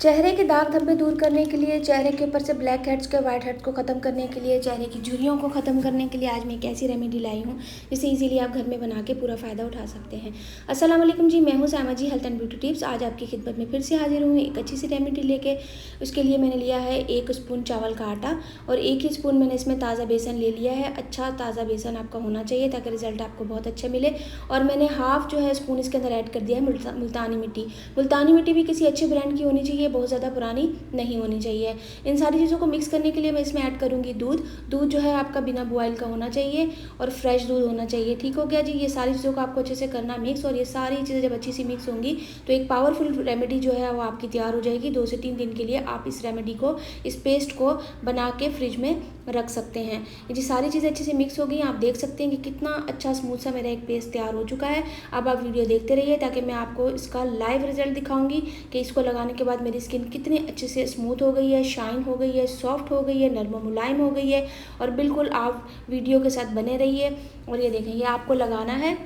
चेहरे के दाग धब्बे दूर करने के लिए, चेहरे के ऊपर से ब्लैक हेड्स के वाइट हेड्स को ख़त्म करने के लिए, चेहरे की झुर्रियों को ख़त्म करने के लिए आज मैं एक ऐसी रेमेडी लाई हूँ जिसे इजीली आप घर में बना के पूरा फ़ायदा उठा सकते हैं। अस्सलाम वालेकुम जी, मैं हूँ सामा जी, हेल्थ एंड ब्यूटी टिप्स। आज आपकी खिदमत में फिर से हाजिर हूँ एक अच्छी सी रेमेडी लेके। उसके लिए मैंने लिया है 1 स्पून चावल का आटा और 1 ही स्पून मैंने इसमें ताज़ा बेसन ले लिया है। अच्छा ताज़ा बेसन आपका होना चाहिए ताकि रिज़ल्ट आपको बहुत अच्छे मिले। और मैंने हाफ़ जो है स्पून इसके अंदर ऐड कर दिया है मुल्तानी मिट्टी। मुल्तानी मिट्टी भी किसी अच्छे ब्रांड की होनी चाहिए, बहुत ज़्यादा पुरानी नहीं होनी चाहिए। इन सारी चीज़ों को मिक्स करने के लिए मैं इसमें ऐड करूँगी दूध। दूध जो है आपका बिना बॉयल का होना चाहिए और फ्रेश दूध होना चाहिए। ठीक हो गया जी। ये सारी चीज़ों को आपको अच्छे से करना मिक्स, और ये सारी चीज़ें जब अच्छी सी मिक्स होंगी तो एक पावरफुल रेमेडी जो है वो आपकी तैयार हो जाएगी। 2 से 3 दिन के लिए आप इस रेमेडी को, इस पेस्ट को बना के फ्रिज में रख सकते हैं। ये जी सारी चीज़ें अच्छे से मिक्स हो गई। आप देख सकते हैं कि कितना अच्छा स्मूथ सा मेरा एक पेस्ट तैयार हो चुका है। अब आप वीडियो देखते रहिए ताकि मैं आपको इसका लाइव रिजल्ट दिखाऊंगी कि इसको लगाने के बाद मेरी स्किन कितनी अच्छे से स्मूथ हो गई है, शाइन हो गई है, सॉफ्ट हो गई है, नरम मुलायम हो गई है। और बिल्कुल आप वीडियो के साथ बने रहिए। और ये देखें, ये आपको लगाना है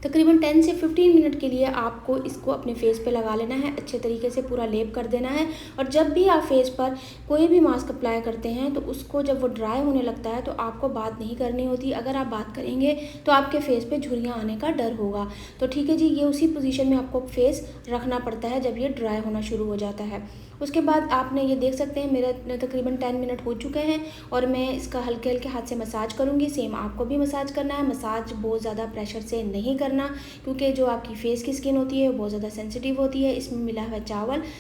तकरीबन 10 से 15 मिनट के लिए। आपको इसको अपने फेस पे लगा लेना है, अच्छे तरीके से पूरा लेप कर देना है। और जब भी आप फेस पर कोई भी मास्क अप्लाई करते हैं तो उसको जब वो ड्राई होने लगता है तो आपको बात नहीं करनी होती। अगर आप बात करेंगे तो आपके फेस पे झुर्रियाँ आने का डर होगा। तो ठीक है जी, ये उसी पोजीशन में आपको फेस रखना पड़ता है जब ये ड्राई होना शुरू हो जाता है। उसके बाद आपने ये देख सकते हैं मेरा तकरीबन 10 मिनट हो चुके हैं और मैं इसका हल्के हल्के हाथ से मसाज करूँगी। सेम आपको भी मसाज करना है। मसाज बहुत ज़्यादा प्रेशर से नहीं करना, क्योंकि जो आपकी फेस की स्किन होती है वो बहुत ज़्यादा सेंसिटिव होती है। इसमें मिला हुआ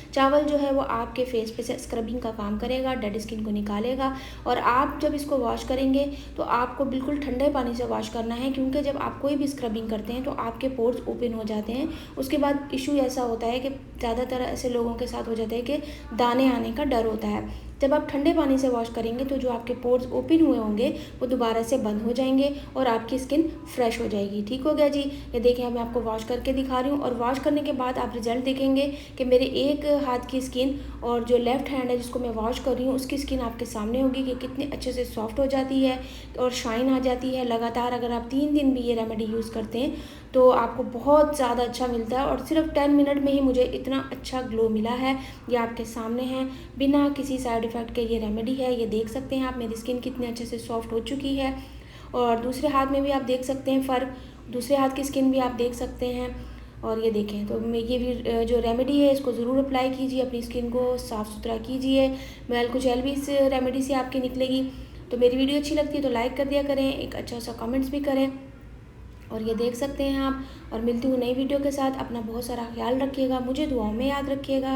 चावल जो है वो आपके फेस पे से स्क्रबिंग का काम करेगा, डेड स्किन को निकालेगा। और आप जब इसको वॉश करेंगे तो आपको बिल्कुल ठंडे पानी से वॉश करना है, क्योंकि जब आप कोई भी स्क्रबिंग करते हैं तो आपके पोर्स ओपन हो जाते हैं। उसके बाद इशू ऐसा होता है कि ज़्यादातर ऐसे लोगों के साथ हो जाता है कि दाने आने का डर होता है। जब आप ठंडे पानी से वॉश करेंगे तो जो आपके पोर्स ओपन हुए होंगे वो दोबारा से बंद हो जाएंगे और आपकी स्किन फ्रेश हो जाएगी। ठीक हो गया जी। ये देखिए, मैं आपको वॉश करके दिखा रही हूँ और वॉश करने के बाद आप रिजल्ट देखेंगे कि मेरे एक हाथ की स्किन और जो लेफ्ट हैंड है जिसको मैं वॉश कर रही हूँ उसकी स्किन आपके सामने होगी कि कितने अच्छे से सॉफ्ट हो जाती है और शाइन आ जाती है। लगातार अगर आप 3 दिन भी ये रेमेडी यूज़ करते हैं तो आपको बहुत ज़्यादा अच्छा मिलता है। और सिर्फ 10 मिनट में ही मुझे इतना अच्छा ग्लो मिला है। ये आपके सामने है, बिना किसी साइड इफ़ेक्ट के ये रेमेडी है। ये देख सकते हैं आप मेरी स्किन कितने अच्छे से सॉफ्ट हो चुकी है। और दूसरे हाथ में भी आप देख सकते हैं फ़र्क, दूसरे हाथ की स्किन भी आप देख सकते हैं। और ये देखें, तो मैं ये भी जो रेमेडी है इसको ज़रूर अप्लाई कीजिए, अपनी स्किन को साफ़ सुथरा कीजिए। मैल कुचैल भी इस रेमेडी से आपकी निकलेगी। तो मेरी वीडियो अच्छी लगती है तो लाइक कर दिया करें, एक अच्छा सा कमेंट्स भी करें। और ये देख सकते हैं आप। और मिलती हूँ नई वीडियो के साथ। अपना बहुत सारा ख्याल रखिएगा, मुझे दुआओं में याद रखिएगा।